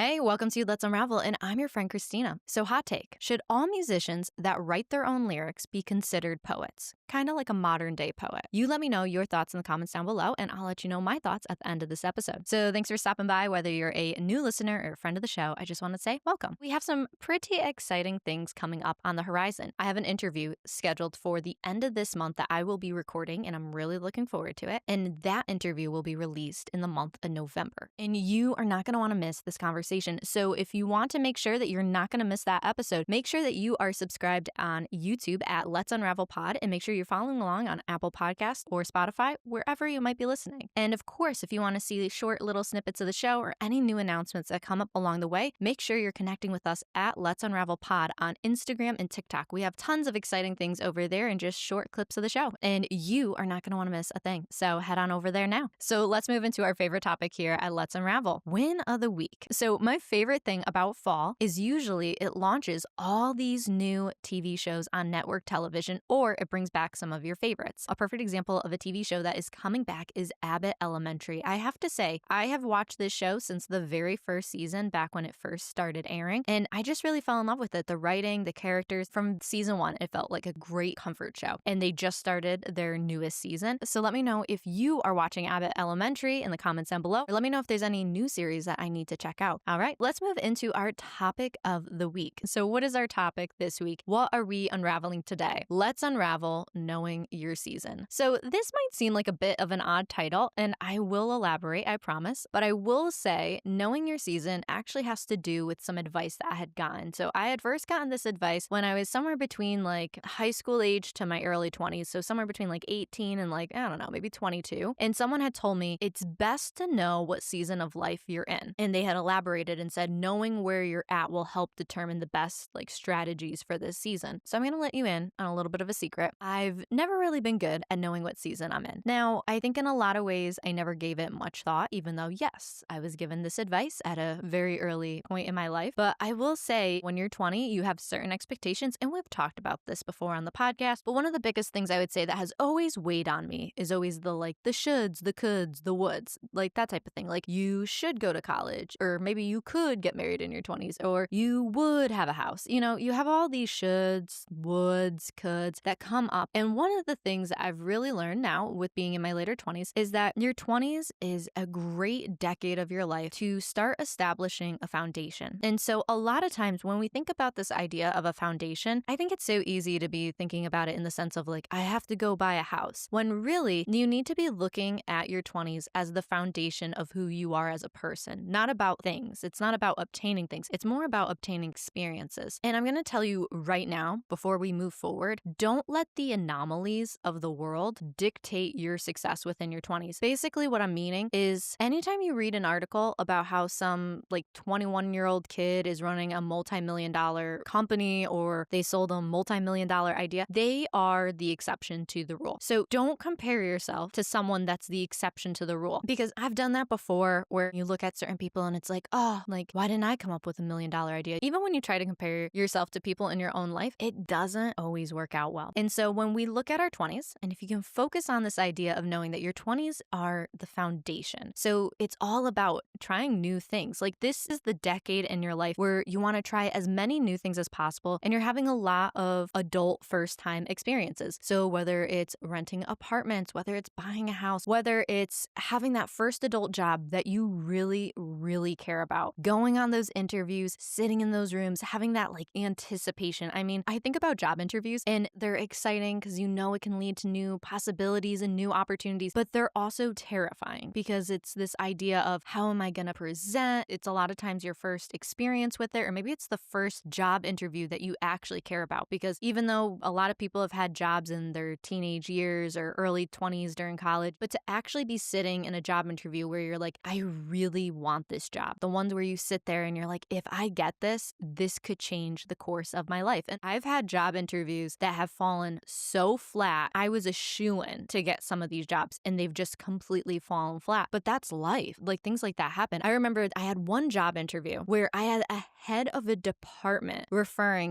Hey, welcome to Let's Unravel, and I'm your friend Christina. So, hot take. Should all musicians that write their own lyrics be considered poets? Kind of like a modern day poet. You let me know your thoughts in the comments down below, and I'll let you know my thoughts at the end of this episode. So, thanks for stopping by. Whether you're a new listener or a friend of the show, I just want to say welcome. We have some pretty exciting things coming up on the horizon. I have an interview scheduled for the end of this month that I will be recording, and I'm really looking forward to it. And that interview will be released in the month of November. And you are not going to want to miss this conversation. So if you want to make sure that you're not going to miss that episode, make sure that you are subscribed on YouTube at Let's Unravel Pod, and make sure you're following along on Apple Podcasts or Spotify, wherever you might be listening. And of course, if you want to see short little snippets of the show or any new announcements that come up along the way, make sure you're connecting with us at Let's Unravel Pod on Instagram and TikTok. We have tons of exciting things over there and just short clips of the show, and you are not going to want to miss a thing. So head on over there now. So let's move into our favorite topic here at Let's Unravel, Win of the Week. So my favorite thing about fall is usually it launches all these new TV shows on network television, or it brings back some of your favorites. A perfect example of a TV show that is coming back is Abbott Elementary. I have to say, I have watched this show since the very first season, back when it first started airing, and I just really fell in love with it. The writing, the characters, from season one, it felt like a great comfort show, and they just started their newest season. So let me know if you are watching Abbott Elementary in the comments down below, or let me know if there's any new series that I need to check out. All right, let's move into our topic of the week. So what is our topic this week? What are we unraveling today? Let's unravel knowing your season. So this might seem like a bit of an odd title, and I will elaborate, I promise. But I will say knowing your season actually has to do with some advice that I had gotten. So I had first gotten this advice when I was somewhere between like high school age to my early 20s. So somewhere between like 18 and like, I don't know, maybe 22. And someone had told me it's best to know what season of life you're in. And they had elaborated and said knowing where you're at will help determine the best like strategies for this season. So I'm going to let you in on a little bit of a secret. I've never really been good at knowing what season I'm in. Now, I think in a lot of ways I never gave it much thought, even though yes, I was given this advice at a very early point in my life. But I will say when you're 20, you have certain expectations, and we've talked about this before on the podcast. But one of the biggest things I would say that has always weighed on me is always the shoulds, the coulds, the woulds, like that type of thing. Like you should go to college, or maybe you could get married in your 20s, or you would have a house. You know, you have all these shoulds, woulds, coulds that come up. And one of the things that I've really learned now with being in my later 20s is that your 20s is a great decade of your life to start establishing a foundation. And so a lot of times when we think about this idea of a foundation, I think it's so easy to be thinking about it in the sense of like, I have to go buy a house, when really you need to be looking at your 20s as the foundation of who you are as a person, not about things. It's not about obtaining things. It's more about obtaining experiences. And I'm going to tell you right now, before we move forward, don't let the anomalies of the world dictate your success within your 20s. Basically, what I'm meaning is anytime you read an article about how some like 21-year-old kid is running a multi-million-dollar company, or they sold a multi-million-dollar idea, they are the exception to the rule. So don't compare yourself to someone that's the exception to the rule, because I've done that before, where you look at certain people and it's like, oh, like, why didn't I come up with $1 million idea? Even when you try to compare yourself to people in your own life, it doesn't always work out well. And so when we look at our 20s, and if you can focus on this idea of knowing that your 20s are the foundation. So it's all about trying new things. Like this is the decade in your life where you want to try as many new things as possible, and you're having a lot of adult first-time experiences. So whether it's renting apartments, whether it's buying a house, whether it's having that first adult job that you really, really care about, going on those interviews, sitting in those rooms, having that like anticipation. I mean, I think about job interviews and they're exciting because you know it can lead to new possibilities and new opportunities, but they're also terrifying because it's this idea of how am I going to present? It's a lot of times your first experience with it, or maybe it's the first job interview that you actually care about, because even though a lot of people have had jobs in their teenage years or early 20s during college, but to actually be sitting in a job interview where you're like, I really want this job. The ones where you sit there and you're like, if I get this, this could change the course of my life. And I've had job interviews that have fallen so flat. I was a shoo-in to get some of these jobs and they've just completely fallen flat. But that's life. Like things like that happen. I remember I had one job interview where I had a head of a department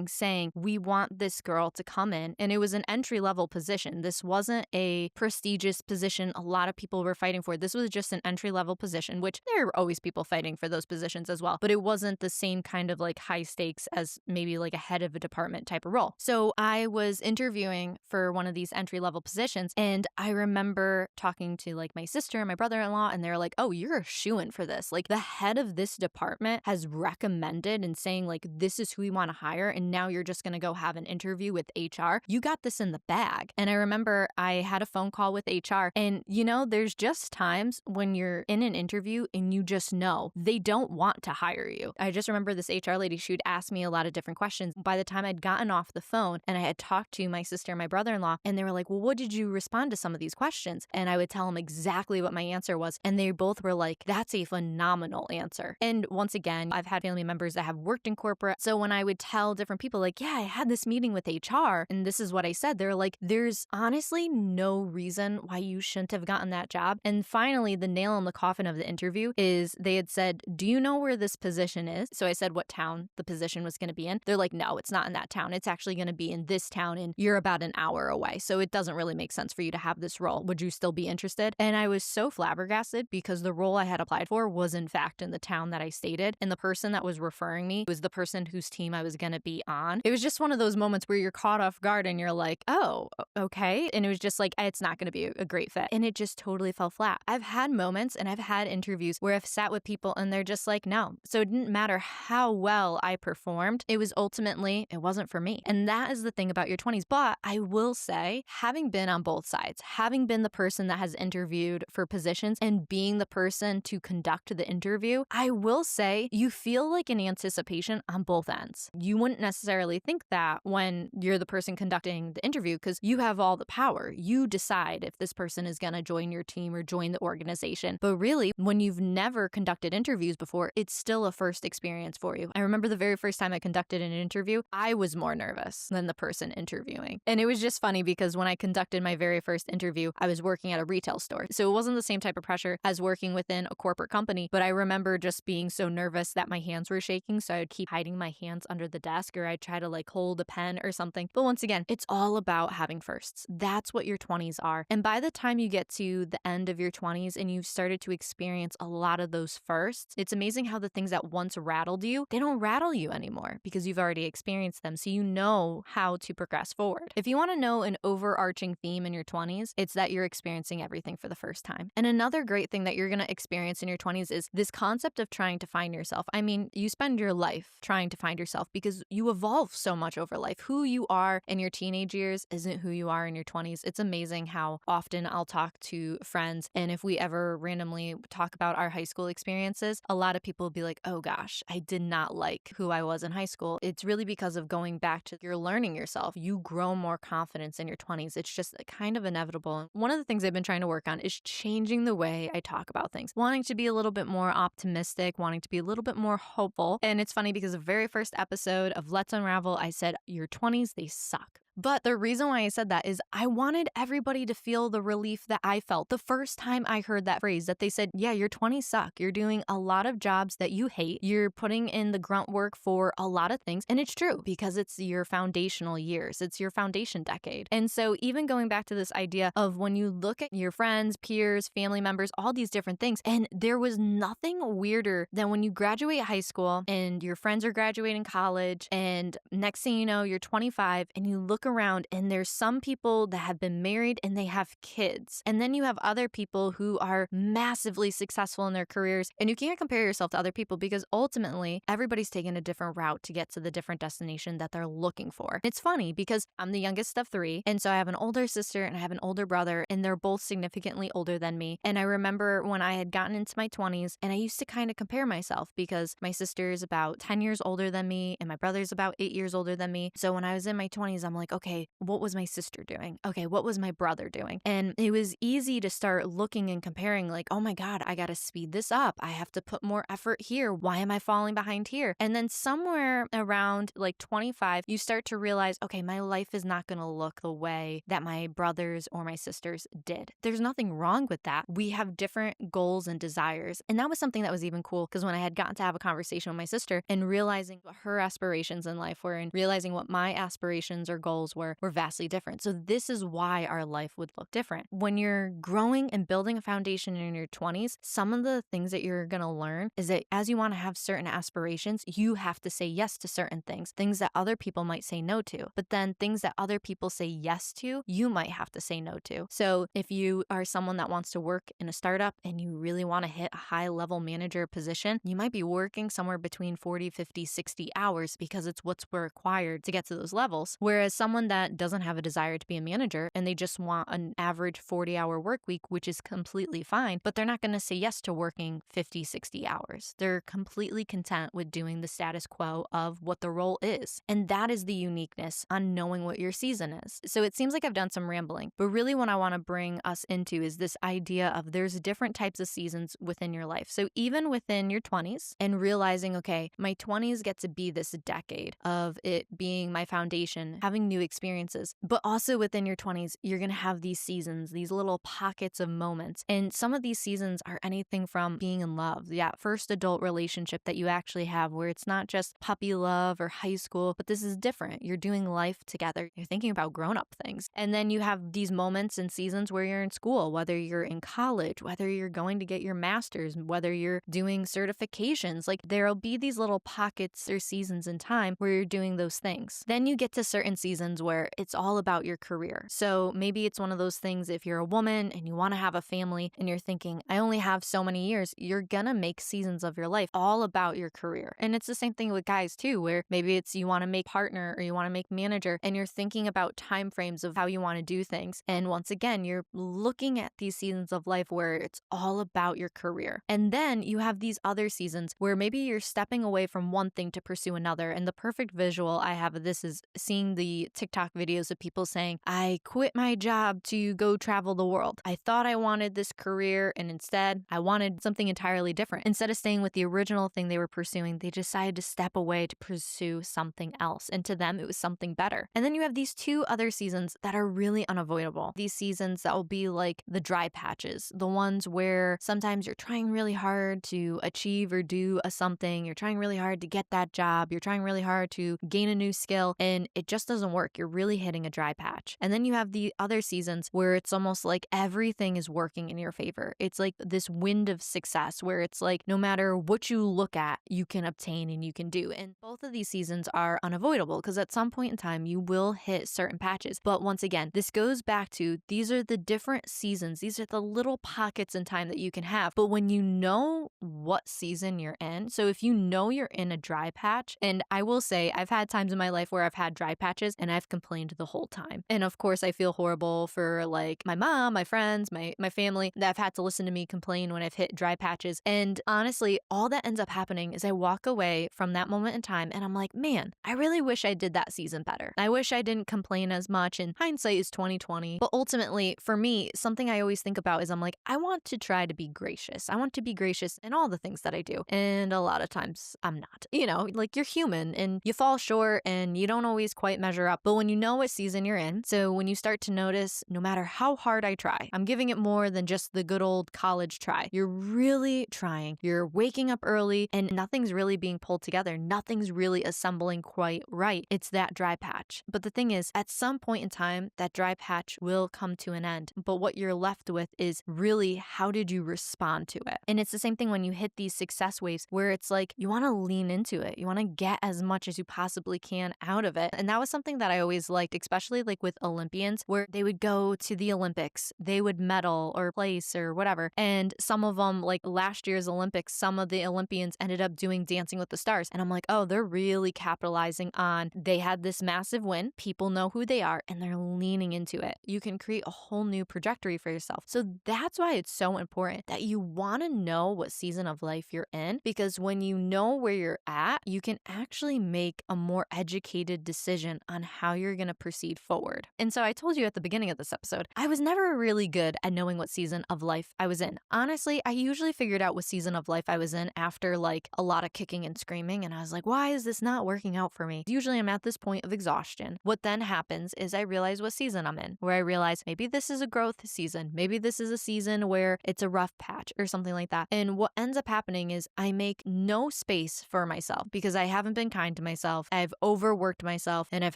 saying, we want this girl to come in. And it was an entry-level position. This wasn't a prestigious position a lot of people were fighting for. This was just an entry-level position, which there are always people fighting for those positions. positions as well, but it wasn't the same kind of like high stakes as maybe like a head of a department type of role. So I was interviewing for one of these entry-level positions, and I remember talking to like my sister and my brother-in-law, and they're like, oh, you're a shoo-in for this. Like the head of this department has recommended and saying like, this is who we want to hire, and now you're just going to go have an interview with HR. You got this in the bag. And I remember I had a phone call with HR, and there's just times when you're in an interview and you just know they don't want to hire you. I just remember this HR lady, she would ask me a lot of different questions. By the time I'd gotten off the phone and I had talked to my sister and my brother-in-law, and they were like, well, what did you respond to some of these questions? And I would tell them exactly what my answer was. And they both were like, that's a phenomenal answer. And once again, I've had family members that have worked in corporate. So when I would tell different people like, yeah, I had this meeting with HR and this is what I said, they're like, there's honestly no reason why you shouldn't have gotten that job. And finally, the nail in the coffin of the interview is they had said, do you know where this position is? So I said what town the position was going to be in. They're like, no, it's not in that town. It's actually going to be in this town and you're about an hour away. So it doesn't really make sense for you to have this role. Would you still be interested? And I was so flabbergasted because the role I had applied for was in fact in the town that I stated. And the person that was referring me was the person whose team I was going to be on. It was just one of those moments where you're caught off guard and you're like, oh, okay. And it was just like, it's not going to be a great fit. And it just totally fell flat. I've had moments and I've had interviews where I've sat with people and they're just like, no. So it didn't matter how well I performed. It wasn't for me. And that is the thing about your 20s. But I will say, having been on both sides, having been the person that has interviewed for positions and being the person to conduct the interview, I will say you feel like an anticipation on both ends. You wouldn't necessarily think that when you're the person conducting the interview because you have all the power. You decide if this person is going to join your team or join the organization. But really, when you've never conducted interviews before, it's still a first experience for you. I remember the very first time I conducted an interview, I was more nervous than the person interviewing. And it was just funny because when I conducted my very first interview, I was working at a retail store. So it wasn't the same type of pressure as working within a corporate company. But I remember just being so nervous that my hands were shaking. So I would keep hiding my hands under the desk or I'd try to like hold a pen or something. But once again, it's all about having firsts. That's what your 20s are. And by the time you get to the end of your 20s and you've started to experience a lot of those firsts, it's amazing how the things that once rattled you, they don't rattle you anymore because you've already experienced them. So you know how to progress forward. If you want to know an overarching theme in your 20s, it's that you're experiencing everything for the first time. And another great thing that you're going to experience in your 20s is this concept of trying to find yourself. I mean, you spend your life trying to find yourself because you evolve so much over life. Who you are in your teenage years isn't who you are in your 20s. It's amazing how often I'll talk to friends, and if we ever randomly talk about our high school experiences, a lot of people will be like, oh gosh, I did not like who I was in high school. It's really because of going back to you're learning yourself. You grow more confidence in your 20s. It's just kind of inevitable. One of the things I've been trying to work on is changing the way I talk about things, wanting to be a little bit more optimistic, wanting to be a little bit more hopeful. And it's funny because the very first episode of Let's Unravel, I said, your 20s, they suck. But the reason why I said that is I wanted everybody to feel the relief that I felt the first time I heard that phrase, that they said, yeah, your 20s suck. You're doing a lot of jobs that you hate. You're putting in the grunt work for a lot of things. And it's true because it's your foundational years. It's your foundation decade. And so even going back to this idea of when you look at your friends, peers, family members, all these different things, and there was nothing weirder than when you graduate high school and your friends are graduating college and next thing you know, you're 25 and you look around and there's some people that have been married and they have kids. And then you have other people who are massively successful in their careers. And you can't compare yourself to other people because ultimately everybody's taking a different route to get to the different destination that they're looking for. It's funny because I'm the youngest of three. And so I have an older sister and I have an older brother and they're both significantly older than me. And I remember when I had gotten into my 20s and I used to kind of compare myself because my sister is about 10 years older than me and my brother's about 8 years older than me. So when I was in my 20s, I'm like, okay, what was my sister doing? Okay, what was my brother doing? And it was easy to start looking and comparing like, oh my God, I got to speed this up. I have to put more effort here. Why am I falling behind here? And then somewhere around like 25, you start to realize, okay, my life is not going to look the way that my brothers or my sisters did. There's nothing wrong with that. We have different goals and desires. And that was something that was even cool because when I had gotten to have a conversation with my sister and realizing what her aspirations in life were and realizing what my aspirations or goals goals were vastly different. So this is why our life would look different. When you're growing and building a foundation in your 20s, some of the things that you're going to learn is that as you want to have certain aspirations, you have to say yes to certain things that other people might say no to. But then things that other people say yes to, you might have to say no to. So if you are someone that wants to work in a startup and you really want to hit a high level manager position, you might be working somewhere between 40, 50, 60 hours because it's what's required to get to those levels. Whereas someone that doesn't have a desire to be a manager and they just want an average 40-hour work week, which is completely fine, but they're not going to say yes to working 50, 60 hours. They're completely content with doing the status quo of what the role is. And that is the uniqueness on knowing what your season is. So it seems like I've done some rambling, but really what I want to bring us into is this idea of there's different types of seasons within your life. So even within your 20s and realizing, okay, my 20s get to be this decade of it being my foundation, having new experiences, but also within your 20s, you're going to have these seasons, these little pockets of moments. And some of these seasons are anything from being in love, that first adult relationship that you actually have where it's not just puppy love or high school, but this is different. You're doing life together. You're thinking about grown-up things. And then you have these moments and seasons where you're in school, whether you're in college, whether you're going to get your master's, whether you're doing certifications, like there'll be these little pockets or seasons in time where you're doing those things. Then you get to certain seasons where it's all about your career. So maybe it's one of those things if you're a woman and you want to have a family and you're thinking, I only have so many years, you're gonna make seasons of your life all about your career. And it's the same thing with guys too, where maybe it's you want to make partner or you want to make manager and you're thinking about time frames of how you want to do things. And once again, you're looking at these seasons of life where it's all about your career. And then you have these other seasons where maybe you're stepping away from one thing to pursue another. And the perfect visual I have of this is seeing the TikTok videos of people saying, I quit my job to go travel the world. I thought I wanted this career and instead I wanted something entirely different. Instead of staying with the original thing they were pursuing, they decided to step away to pursue something else. And to them, it was something better. And then you have these two other seasons that are really unavoidable. These seasons that will be like the dry patches, the ones where sometimes you're trying really hard to achieve or do something. You're trying really hard to get that job. You're trying really hard to gain a new skill and it just doesn't work. You're really hitting a dry patch. And then you have the other seasons where it's almost like everything is working in your favor. It's like this wind of success where it's like no matter what you look at, you can obtain and you can do. And both of these seasons are unavoidable because at some point in time, you will hit certain patches. But once again, this goes back to these are the different seasons. These are the little pockets in time that you can have. But when you know what season you're in, so if you know you're in a dry patch, and I will say I've had times in my life where I've had dry patches and I've complained the whole time. And of course, I feel horrible for like my mom, my friends, my family that have had to listen to me complain when I've hit dry patches. And honestly, all that ends up happening is I walk away from that moment in time and I'm like, man, I really wish I did that season better. I wish I didn't complain as much. And hindsight is 2020. But ultimately, for me, something I always think about is I'm like, I want to try to be gracious. I want to be gracious in all the things that I do. And a lot of times I'm not. You know, like you're human and you fall short and you don't always quite measure up. But when you know what season you're in, so when you start to notice, no matter how hard I try, I'm giving it more than just the good old college try. You're really trying. You're waking up early and nothing's really being pulled together. Nothing's really assembling quite right. It's that dry patch. But the thing is, at some point in time, that dry patch will come to an end. But what you're left with is really how did you respond to it? And it's the same thing when you hit these success waves where it's like you want to lean into it. You want to get as much as you possibly can out of it. And that was something that I always liked, especially like with Olympians, where they would go to the Olympics, they would medal or place or whatever. And some of them, like last year's Olympics, some of the Olympians ended up doing Dancing with the Stars. And I'm like, oh, they're really capitalizing on, they had this massive win. People know who they are and they're leaning into it. You can create a whole new trajectory for yourself. So that's why it's so important that you want to know what season of life you're in, because when you know where you're at, you can actually make a more educated decision on how you're going to proceed forward. And so I told you at the beginning of this episode, I was never really good at knowing what season of life I was in. Honestly, I usually figured out what season of life I was in after like a lot of kicking and screaming. And I was like, why is this not working out for me? Usually I'm at this point of exhaustion. What then happens is I realize what season I'm in, where I realize maybe this is a growth season. Maybe this is a season where it's a rough patch or something like that. And what ends up happening is I make no space for myself because I haven't been kind to myself. I've overworked myself and I've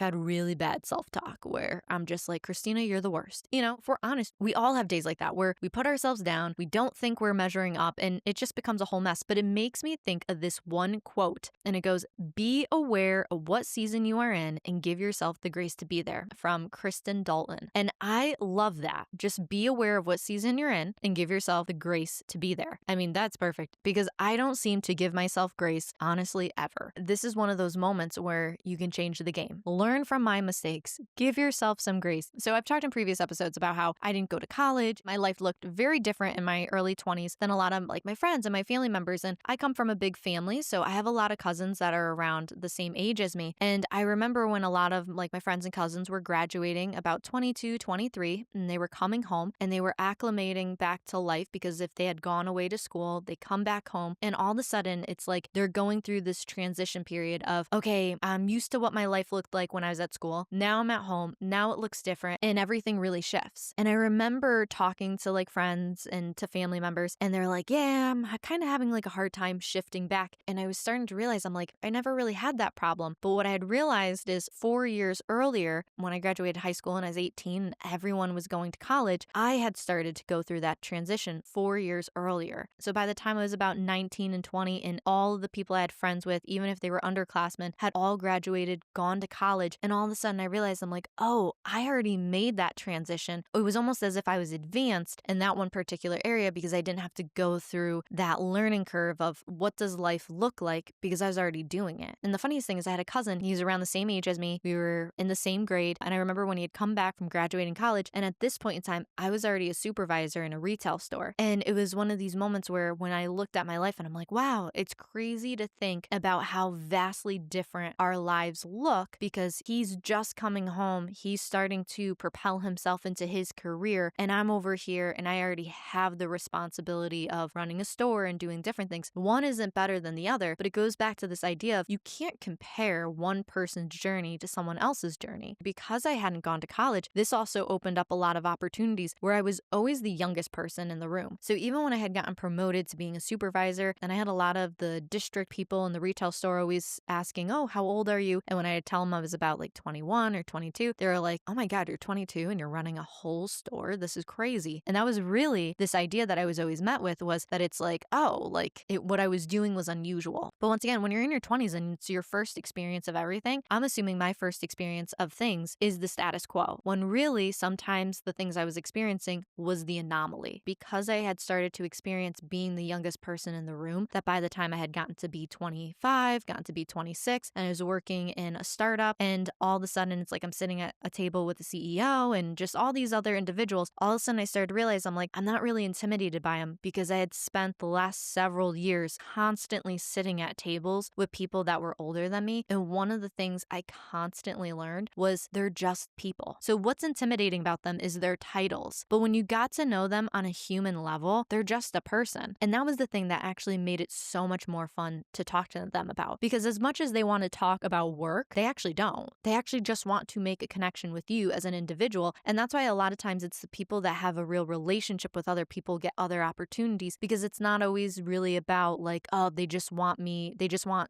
had really really bad self-talk where I'm just like, Christina, you're the worst. If we're honest, we all have days like that where we put ourselves down, we don't think we're measuring up, and it just becomes a whole mess. But it makes me think of this one quote, and it goes, be aware of what season you are in and give yourself the grace to be there, from Kristen Dalton. And I love that. Just be aware of what season you're in and give yourself the grace to be there. I mean, that's perfect because I don't seem to give myself grace, honestly, ever. This is one of those moments where you can change the game. Learn from my mistakes. Give yourself some grace. So I've talked in previous episodes about how I didn't go to college. My life looked very different in my early 20s than a lot of my friends and my family members. And I come from a big family, so I have a lot of cousins that are around the same age as me. And I remember when a lot of my friends and cousins were graduating about 22, 23, and they were coming home and they were acclimating back to life because if they had gone away to school, they come back home and all of a sudden it's like they're going through this transition period of, okay, I'm used to what my life looked like when I was at school. Now I'm at home. Now it looks different and everything really shifts. And I remember talking to friends and to family members and they're like, yeah, I'm kind of having a hard time shifting back. And I was starting to realize I'm I never really had that problem. But what I had realized is 4 years earlier, when I graduated high school and I was 18 and everyone was going to college, I had started to go through that transition 4 years earlier. So by the time I was about 19 and 20 and all of the people I had friends with, even if they were underclassmen, had all graduated, gone to college. And all of a sudden I realized I'm oh, I already made that transition. It was almost as if I was advanced in that one particular area because I didn't have to go through that learning curve of what does life look like because I was already doing it. And the funniest thing is I had a cousin, he's around the same age as me. We were in the same grade. And I remember when he had come back from graduating college. And at this point in time, I was already a supervisor in a retail store. And it was one of these moments where when I looked at my life and I'm wow, it's crazy to think about how vastly different our lives look because he's just coming home. He's starting to propel himself into his career. And I'm over here and I already have the responsibility of running a store and doing different things. One isn't better than the other, but it goes back to this idea of you can't compare one person's journey to someone else's journey. Because I hadn't gone to college, this also opened up a lot of opportunities where I was always the youngest person in the room. So even when I had gotten promoted to being a supervisor, and I had a lot of the district people in the retail store always asking, oh, how old are you? And when I'd tell them I was about 21 or 22, they were like, oh my God, you're 22 and you're running a whole store? This is crazy. And that was really this idea that I was always met with was that it's what I was doing was unusual. But once again, when you're in your 20s and it's your first experience of everything, I'm assuming my first experience of things is the status quo, when really sometimes the things I was experiencing was the anomaly. Because I had started to experience being the youngest person in the room, that by the time I had gotten to be 25, gotten to be 26, and I was working in a startup, and all of a sudden it's I'm sitting at a table with the CEO and just all these other individuals, all of a sudden I started to realize I'm not really intimidated by them because I had spent the last several years constantly sitting at tables with people that were older than me. And one of the things I constantly learned was they're just people. So what's intimidating about them is their titles. But when you got to know them on a human level, they're just a person. And that was the thing that actually made it so much more fun to talk to them about. Because as much as they want to talk about work, they actually don't. They actually just want to make a connection with you as an individual. And that's why a lot of times it's the people that have a real relationship with other people get other opportunities, because it's not always really about oh, they just want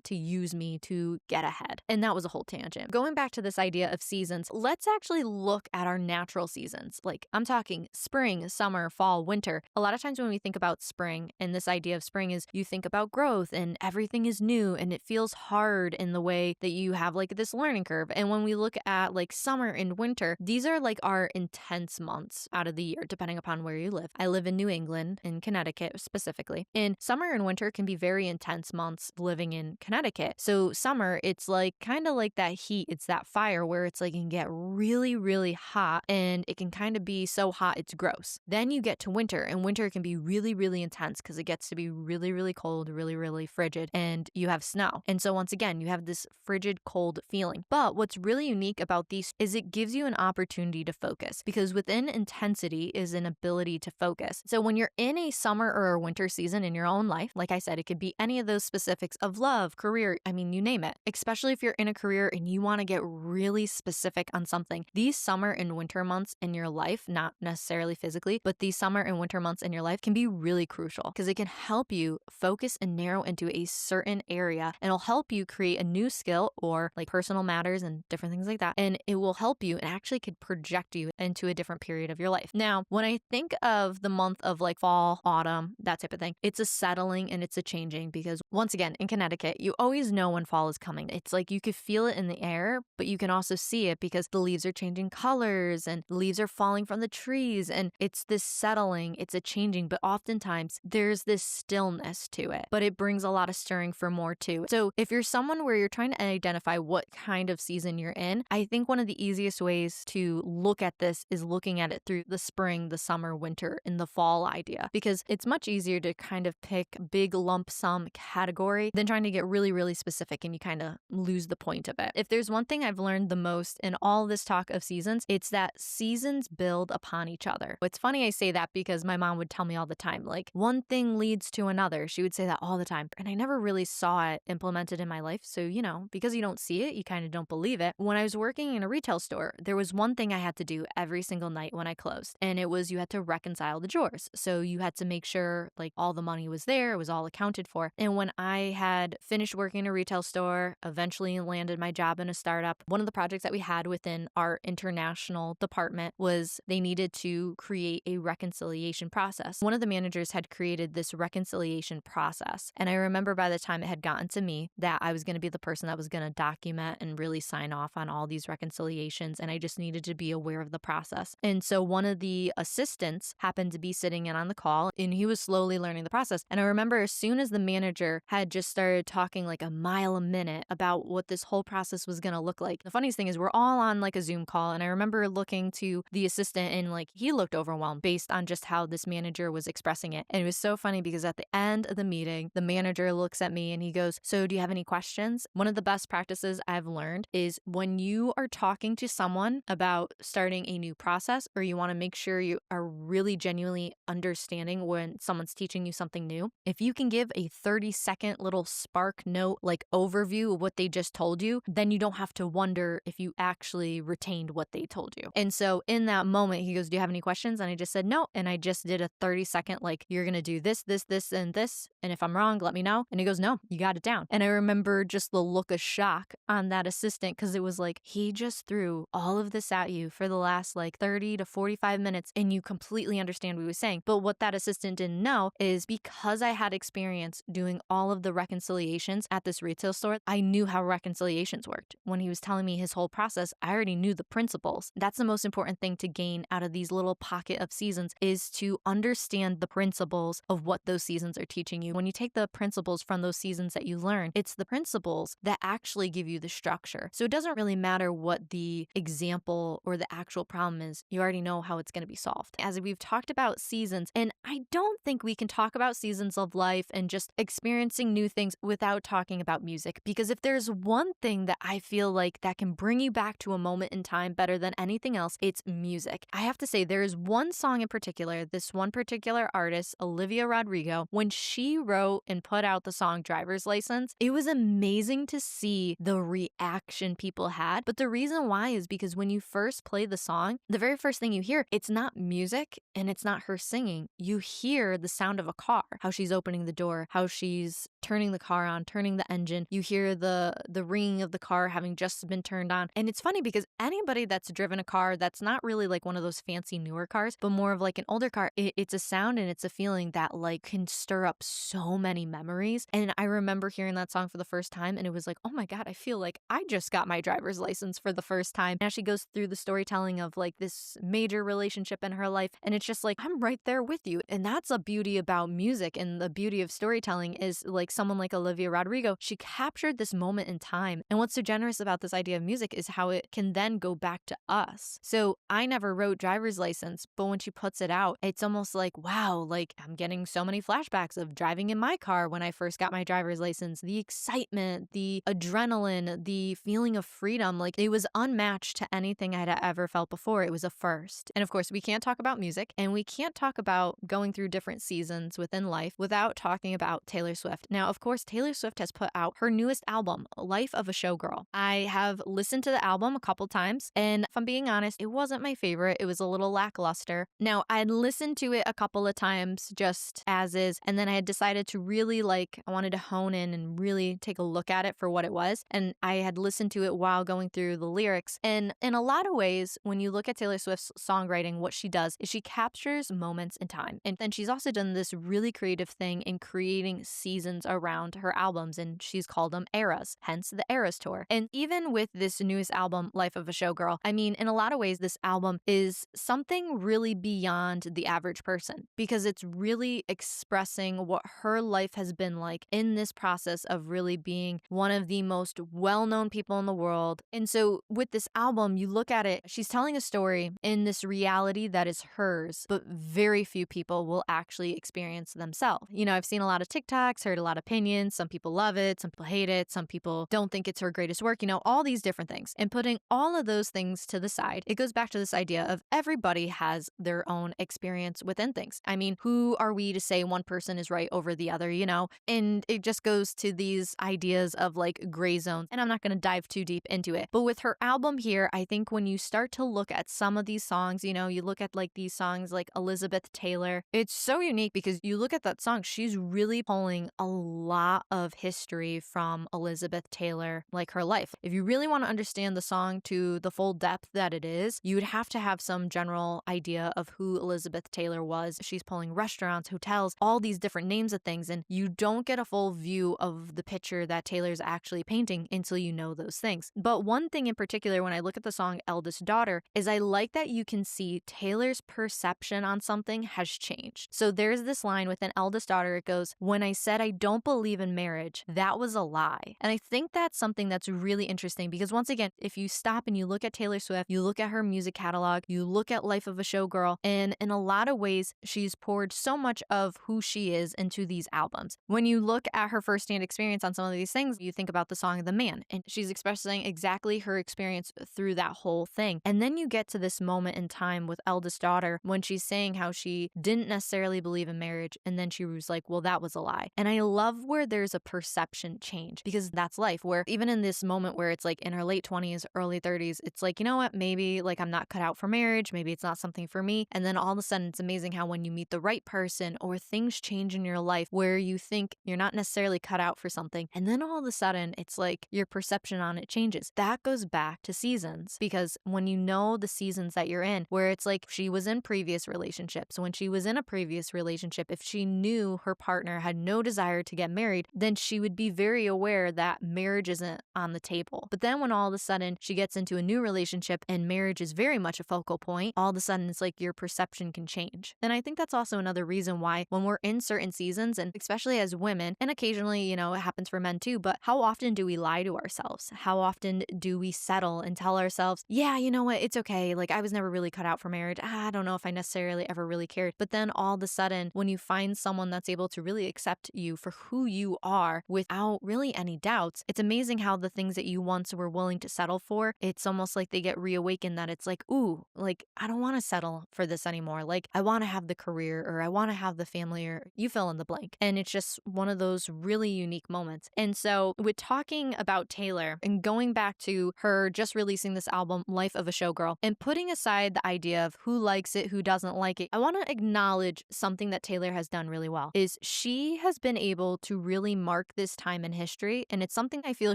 to use me to get ahead. And that was a whole tangent. Going back to this idea of seasons, let's actually look at our natural seasons. I'm talking spring, summer, fall, winter. A lot of times when we think about spring, and this idea of spring is you think about growth and everything is new and it feels hard in the way that you have this learning curve. And when we look at summer and winter, these are our intense months out of the year, depending upon where you live. I live in New England, in Connecticut specifically. And summer and winter can be very intense months living in Connecticut. So summer, it's kind of like that heat. It's that fire where it's it can get really, really hot and it can kind of be so hot it's gross. Then you get to winter, and winter can be really, really intense because it gets to be really, really cold, really, really frigid, and you have snow. And so once again, you have this frigid, cold feeling. But what's really unique about these is it gives you an opportunity to focus, because within intensity is an ability to focus. So when you're in a summer or a winter season in your own life, like I said, it could be any of those specifics of love, career, you name it. Especially if you're in a career and you want to get really specific on something. These summer and winter months in your life, not necessarily physically, but these summer and winter months in your life can be really crucial because it can help you focus and narrow into a certain area, and it'll help you create a new skill or personal matters and different things like that. And it will help you and actually could project you into a different period of your life. Now, when I think of the month of like fall, autumn, that type of thing, it's a settling and it's a changing because once again, in Connecticut, you always know when fall is coming. It's like you could feel it in the air, but you can also see it because the leaves are changing colors and the leaves are falling from the trees. And it's this settling, it's a changing, but oftentimes there's this stillness to it, but it brings a lot of stirring for more too. So if you're someone where you're trying to identify what kind of season you're in, I think one of the easiest ways to look at this is looking at it through the spring, the summer, winter, and the fall idea, because it's much easier to kind of pick big lump sum category than trying to get really, really specific and you kind of lose the point of it. If there's one thing I've learned the most in all this talk of seasons, it's that seasons build upon each other. It's funny I say that because my mom would tell me all the time, like one thing leads to another. She would say that all the time. And I never really saw it implemented in my life. So, because you don't see it, you kind of don't believe it. When I was working in a retail store, there was one thing I had to do every single night when I closed. And it was you had to reconcile the drawers. So you had to make sure like all the money was there, it was all accounted for. And when I had finished working in a retail store, eventually landed my job in a startup, one of the projects that we had within our international department was they needed to create a reconciliation process. One of the managers had created this reconciliation process. And I remember by the time it had gotten to me that I was going to be the person that was going to document and really sign off on all these reconciliations. And I just needed to be aware of the process. And so one of the assistants happened to be sitting in on the call and he was slowly learning the process. And I remember as soon as the manager had just started talking like a mile a minute about what this whole process was going to look like. The funniest thing is we're all on like a Zoom call. And I remember looking to the assistant and like he looked overwhelmed based on just how this manager was expressing it. And it was so funny because at the end of the meeting, the manager looks at me and he goes, "So do you have any questions?" One of the best practices I've learned is when you are talking to someone about starting a new process or you want to make sure you are really genuinely understanding when someone's teaching you something new, if you can give a 30-second little spark note like overview of what they just told you, then you don't have to wonder if you actually retained what they told you. And so in that moment, he goes, "Do you have any questions?" And I just said no. And I just did a 30-second like, "You're going to do this, this, this, and this. And if I'm wrong, let me know." And he goes, "No, you got it down." And I remember just the look of shock on that assistant because it was like, he just threw all of this at you for the last like 30 to 45 minutes and you completely understand what he was saying. But what that assistant didn't know is because I had experience doing all of the reconciliations at this retail store, I knew how reconciliations worked. When he was telling me his whole process, I already knew the principles. That's the most important thing to gain out of these little pocket of seasons is to understand the principles of what those seasons are teaching you. When you take the principles from those seasons that you learn, it's the principles that actually give you the structure. So it doesn't really matter what the example or the actual problem is. You already know how it's going to be solved. As we've talked about seasons, and I don't think we can talk about seasons of life and just experiencing new things without talking about music. Because if there's one thing that I feel like that can bring you back to a moment in time better than anything else, it's music. I have to say there is one song in particular, this one particular artist, Olivia Rodrigo, when she wrote and put out the song Driver's License, it was amazing to see the reaction people had. But the reason why is because when you first play the song, the very first thing you hear, it's not music and it's not her singing. You hear the sound of a car, how she's opening the door, how she's turning the car on, turning the engine. You hear the ringing of the car having just been turned on. And it's funny because anybody that's driven a car that's not really like one of those fancy newer cars, but more of like an older car, it's a sound and it's a feeling that like can stir up so many memories. And I remember hearing that song for the first time and it was like, oh my God, I feel like I just got my driver's license for the first time. And as she goes through the storytelling of like this major relationship in her life, and it's just like, I'm right there with you. And that's a beauty about music and the beauty of storytelling is like someone like Olivia Rodrigo, she captured this moment in time. And what's so generous about this idea of music is how it can then go back to us. So I never wrote Driver's License, but when she puts it out, it's almost like, wow, like I'm getting so many flashbacks of driving in my car when I first got my driver's license, the excitement, the adrenaline, the feeling of freedom, like it was unmatched to anything I'd ever felt before. It was a first. And of course, we can't talk about music and we can't talk about going through different seasons within life without talking about Taylor Swift. Now, of course, Taylor Swift has put out her newest album, Life of a Showgirl. I have listened to the album a couple times, and if I'm being honest, it wasn't my favorite. It was a little lackluster. Now, I had listened to it a couple of times just as is, and then I had decided to really I wanted to hone in and really take a look at it for what it was. And I had listened to it while going through the lyrics. And in a lot of ways, when you look at Taylor Swift's songwriting, what she does is she captures moments in time. And then she's also done this really creative thing in creating seasons around her albums, and she's called them eras, hence the Eras Tour. And even with this newest album, Life of a Showgirl, I mean, in a lot of ways, this album is something really beyond the average person because it's really expressing what her life has been like in this process of really being one of the most well-known people in the world. And so with this album, you look at it, she's telling a story in this reality that is hers, but very few people will actually experience themselves. You know, I've seen a lot of TikToks, heard a lot of opinions. Some people love it, some people hate it, some people don't think it's her greatest work, you know, all these different things. And putting all of those things to the side, it goes back to this idea of everybody has their own experience within things. I mean, who are we to say one person is right over the other, you know? And it just goes to these ideas of like gray zones. And I'm not going to dive too deep into it. But with her album here, I think when you start to look at some of these songs, you know, you look at like these songs like Elizabeth Taylor, it's so unique because you look at that song, she's really pulling a lot of history from Elizabeth Taylor, like her life. If you really want to understand the song to the full depth that it is, you would have to have some general idea of who Elizabeth Taylor was. She's pulling restaurants, hotels, all these different names of things, and you don't get a full view of the picture that Taylor's actually painting until you know those things. But one thing in particular, when I look at the song Eldest Daughter, is I like that you can see Taylor's perception on something has changed. So there's this line within Eldest Daughter, it goes, "When I said I don't believe in marriage, that was a lie." And I think that's something that's really interesting because once again, if you stop and you look at Taylor Swift, you look at her music catalog, you look at Life of a Showgirl, and in a lot of ways, she's poured so much of who she is into these albums. When you look at her firsthand experience on some of these things, you think about the song The Man, and she's expressing exactly her experience through that whole thing. And then you get to this moment in time with Eldest Daughter when she's saying how she didn't necessarily believe in marriage, and then she was like, well, that was a lie. And I love where there's a perception change because that's life, where even in this moment where it's like in her late 20s, early 30s, it's like, you know what, maybe like I'm not cut out for marriage, maybe it's not something for me. And then all of a sudden it's amazing how when you meet the right person or things change in your life where you think you're not necessarily cut out for something, and then all of a sudden it's like your perception on it changes. That goes back to seasons because when you know the seasons that you're in, where it's like she was in previous relationships, when she was in a previous relationship, if she knew her partner had no desire to get married, then she would be very aware that marriage isn't on the table. But then when all of a sudden she gets into a new relationship and marriage is very much a focal point, all of a sudden it's like your perception can change. And I think that's also another reason why when we're in certain seasons, and especially as women, and occasionally, you know, it happens for men too, but how often do we lie to ourselves? How often do we settle and tell ourselves, yeah, you know what, it's okay. Like I was never really cut out for marriage. I don't know if I necessarily ever really cared. But then all of a sudden, when you find someone that's able to really accept you for who you are without really any doubts, it's amazing how the things that you once were willing to settle for, it's almost like they get reawakened that it's like, ooh, like I don't want to settle for this anymore. Like I want to have the career or I want to have the family or you fill in the blank. And it's just one of those really unique moments. And so with talking about Taylor and going back to her just releasing this album, Life of a Showgirl, and putting aside the idea of who likes it, who doesn't like it, I want to acknowledge something that Taylor has done really well is she has been able to really mark this time in history. And it's something I feel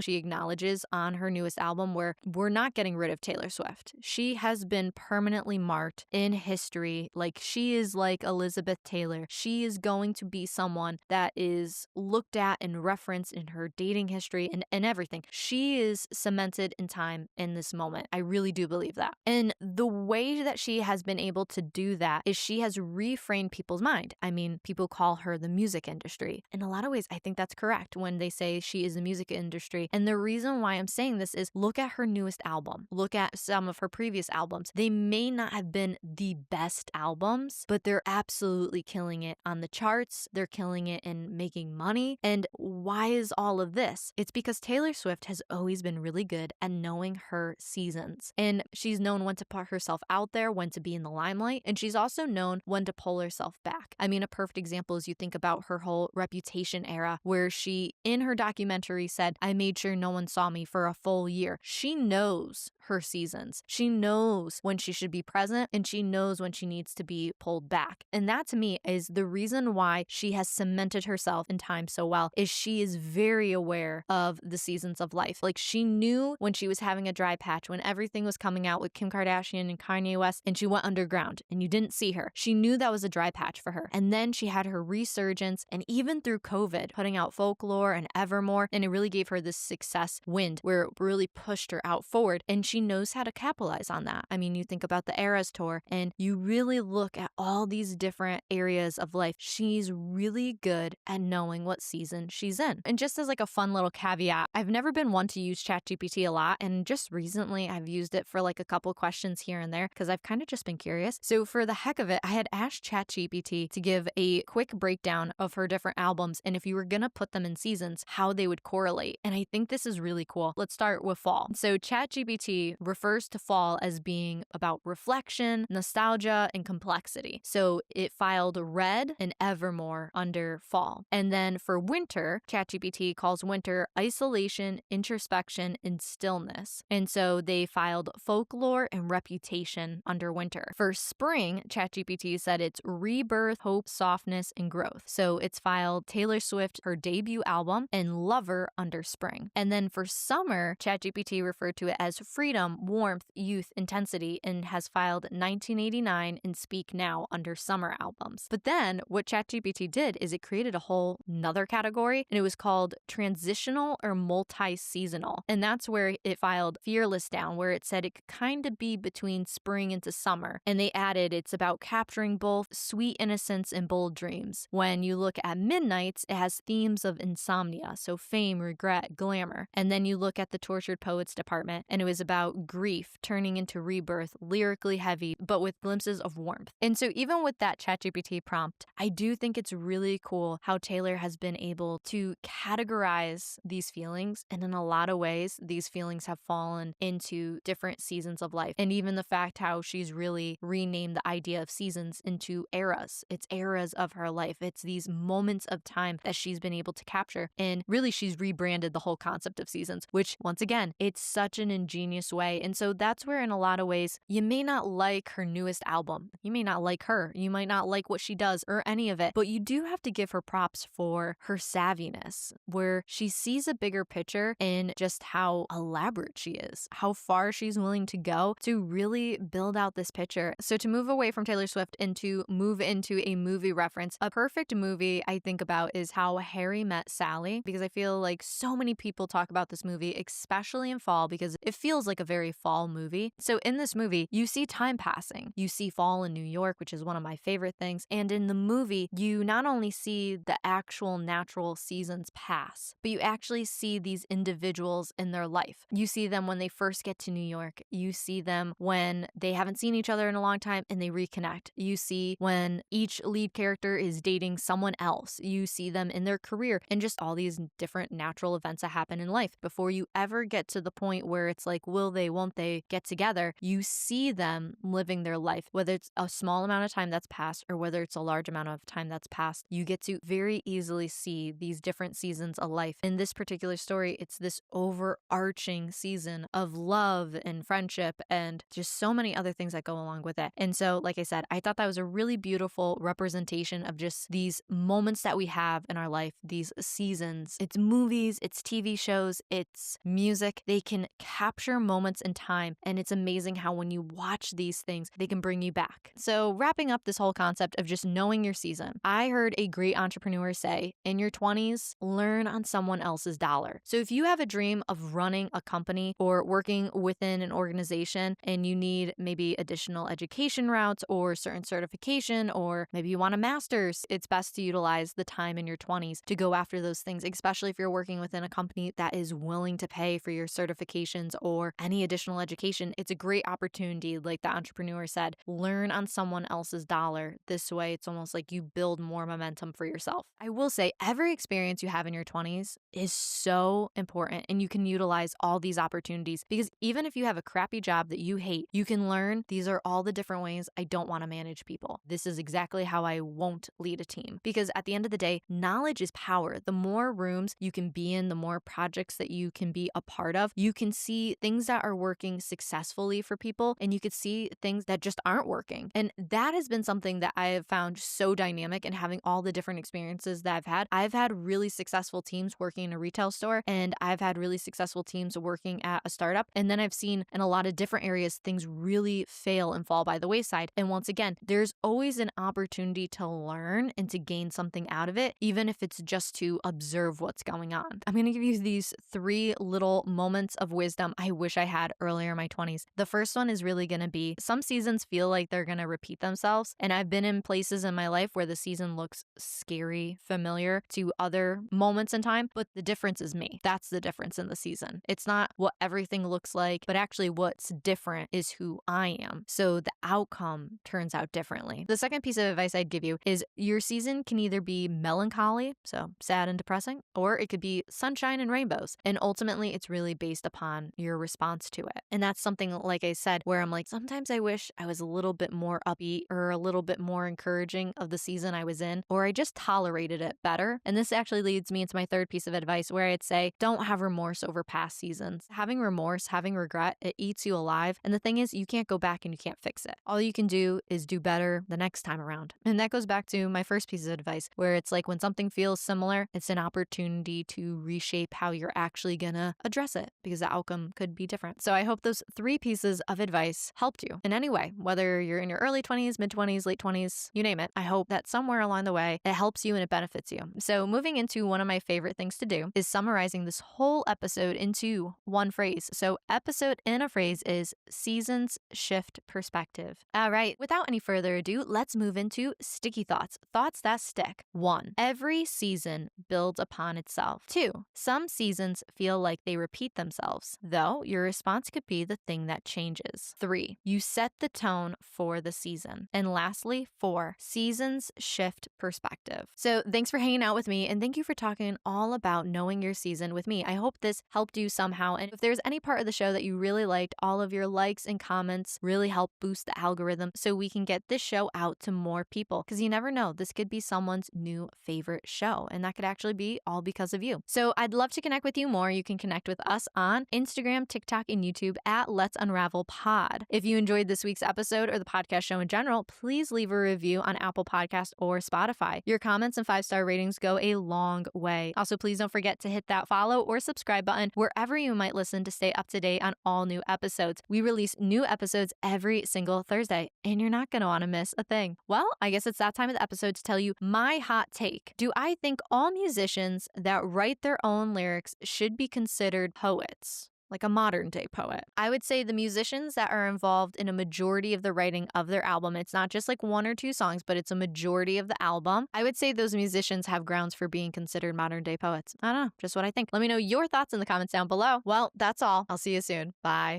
she acknowledges on her newest album where we're not getting rid of Taylor Swift. She has been permanently marked in history. Like she is like Elizabeth Taylor. She is going to be someone that is looked at and referenced in her dating history and everything. She is cemented in time in this moment. I really do believe that. And the way that she has been able to do that is she has reframed people's mind. I mean, people call her the music industry. In a lot of ways, I think that's correct when they say she is the music industry. And the reason why I'm saying this is look at her newest album. Look at some of her previous albums. They may not have been the best albums, but they're absolutely killing it on the charts. They're killing it in making money. And why is all of this? It's because Taylor Swift has always been really good at knowing her seasons. And she's known when to put herself out there, when to be in the limelight. And she's also known when to pull herself back. I mean, a perfect example is you think about her whole Reputation era, where she, in her documentary, said, I made sure no one saw me for a full year. She knows her seasons. She knows when she should be present and she knows when she needs to be pulled back. And that to me is the reason why she has cemented herself in time so well, is she is very aware of the seasons of life. Like she knew when she was having a dry patch, when everything was coming out with Kim Kardashian and Kanye West, and she went underground and you didn't see her. She knew that was a dry patch for her. And then she had her resurgence, and even through COVID, putting out Folklore and Evermore, and it really gave her this success wind where it really pushed her out forward, and she knows how to capitalize on that. I mean, you think about the Eras tour, and you really look at all these different areas of life. She's really good at knowing what season she's in. And just as like a fun little caveat, I've never been one to use ChatGPT a lot, and just recently I've used it for like a couple questions here and there because I've kind of just been curious. So for the heck of it, I had asked ChatGPT to give a quick breakdown of her different albums, and if you were gonna put them in seasons, how they would correlate. And I think this is really cool. Let's start with fall. So ChatGPT refers to fall as being about reflection, nostalgia, and complexity. So it filed Red and Evermore under fall. And then for winter, ChatGPT calls winter isolation, introspection, and stillness. And so they filed Folklore and Reputation under winter. For spring, ChatGPT said it's rebirth, hope, softness, and growth. So it's filed Taylor Swift, her debut album, and Lover under spring. And then for summer, ChatGPT referred to it as freedom, warmth, youth, intensity, and has filed 1989 and Speak Now under summer albums. But then what ChatGPT did is it created a whole nother category, and it was called transitional or multi-seasonal. And that's where it filed Fearless down, where it said it could kind of be between spring into summer. And they added it's about capturing both sweet innocence and bold dreams. When you look at Midnights, it has themes of insomnia, so fame, regret, glamour. And then you look at the Tortured Poets department, and it was about grief turning into rebirth, lyrically heavy, but with glimpses of warmth. And so even with that ChatGPT prompt, I do think it's really cool how Taylor has been able to categorize these feelings. And in a lot of ways, these feelings have fallen into different seasons of life. And even the fact how she's really renamed the idea of seasons into eras. It's eras of her life. It's these moments of time that she's been able to capture. And really, she's rebranded the whole concept of seasons, which once again, it's such an ingenious way. And so that's where in a lot of ways, you may not like her newest album. You may not like her. You might not like what she does or any of it, but you do have to give her props for her savviness, where she sees a bigger picture in just how elaborate she is, how far she's willing to go to really build out this picture. So to move away from Taylor Swift and to move into a movie reference, a perfect movie I think about is How Harry Met Sally, because I feel like so many people talk about this movie, especially in fall, because it feels like a very fall movie. So in this movie, you see time passing. You see fall in New York, which is one of my favorite things. And in the movie, you not only see the actual natural seasons pass, but you actually see these individuals in their life. You see them when they first get to New York. You see them when they haven't seen each other in a long time and they reconnect. You see when each lead character is dating someone else. You see them in their career and just all these different natural events that happen in life. Before you ever get to the point where it's like, will they, won't they get together? You see them living their life, whether it's a small amount of time that's passed or whether it's a large amount of time that's passed. You get to very easily see these different seasons of life. In this particular story, it's this overarching season of love and friendship and just so many other things that go along with it. And so, like I said, I thought that was a really beautiful representation of just these moments that we have in our life, these seasons. It's movies, it's TV shows, it's music. They can capture moments in time, and it's amazing how when you watch these things, they can bring you back. So wrapping up this whole concept of just knowing your season, I heard a great entrepreneur say, in your 20s, learn on someone else's dollar. So if you have a dream of running a company or working within an organization and you need maybe additional education routes or certain certification, or maybe you want a master's, it's best to utilize the time in your 20s to go after those things, especially if you're working within a company that is willing to pay for your certifications or any additional education. It's a great opportunity, like the entrepreneur said, learn on someone else's dollar. This way, it's almost like you build more momentum for yourself. I will say every experience you have in your 20s is so important, and you can utilize all these opportunities because even if you have a crappy job that you hate, you can learn these are all the different ways I don't want to manage people. This is exactly how I won't lead a team, because at the end of the day, knowledge is power. The more rooms you can be in, the more projects that you can be a part of, you can see things that are working successfully for people, and you could see things that just aren't working. And that has been something that I have found so dynamic in having all the different experiences that I've had. I've had really successful teams working in a retail store, and I've had really successful successful teams working at a startup. And then I've seen in a lot of different areas, things really fail and fall by the wayside. And once again, there's always an opportunity to learn and to gain something out of it, even if it's just to observe what's going on. I'm going to give you these 3 little moments of wisdom I wish I had earlier in my 20s. The first one is really going to be some seasons feel like they're going to repeat themselves. And I've been in places in my life where the season looks scary, familiar to other moments in time, but the difference is me. That's the difference in the season. It's not what everything looks like, but actually what's different is who I am. So the outcome turns out differently. The second piece of advice I'd give you is your season can either be melancholy, so sad and depressing, or it could be sunshine and rainbows. And ultimately, it's really based upon your response to it. And that's something, like I said, where I'm like, sometimes I wish I was a little bit more upbeat or a little bit more encouraging of the season I was in, or I just tolerated it better. And this actually leads me into my third piece of advice where I'd say, don't have remorse over past seasons. Having remorse, having regret, it eats you alive. And the thing is, you can't go back and you can't fix it. All you can do is do better the next time around. And that goes back to my first piece of advice, where it's like when something feels similar, it's an opportunity to reshape how you're actually gonna address it because the outcome could be different. So I hope those 3 pieces of advice helped you in any way, whether you're in your early 20s, mid 20s, late 20s, you name it. I hope that somewhere along the way, it helps you and it benefits you. So moving into one of my favorite things to do is summarizing this whole episode into one phrase. So episode in a phrase is seasons shift perspective. All right, without any further ado, let's move into sticky thoughts, thoughts that stick. 1, every season builds upon itself. 2, some seasons feel like they repeat themselves, though your response could be the thing that changes. 3, you set the tone for the season. And lastly, 4, seasons shift perspective. So thanks for hanging out with me, and thank you for talking all about knowing your season with me. I hope this helped you somehow. And if there's any part of the show that you really liked, all of your likes and comments really help boost the algorithm so we can get this show out to more people. Because you never know, this could be someone's new favorite show, and that could actually be all because of you. So I'd love to connect with you more. You can connect with us on Instagram, TikTok, and YouTube at Let's Unravel Pod. If you enjoyed this week's episode or the podcast show in general, please leave a review on Apple Podcasts or Spotify. Your comments and 5-star ratings go a long way. Also, please don't forget to hit that follow or subscribe button wherever you might listen to stay up to date on all new episodes. We release new episodes every single Thursday, and you're not going to want to miss a thing. Well, I guess it's that time of the episode to tell you my hot take. Do I think all musicians that write their own lyrics should be considered poets? Like a modern day poet. I would say the musicians that are involved in a majority of the writing of their album, it's not just like 1 or 2 songs, but it's a majority of the album. I would say those musicians have grounds for being considered modern day poets. I don't know, just what I think. Let me know your thoughts in the comments down below. Well, that's all. I'll see you soon. Bye.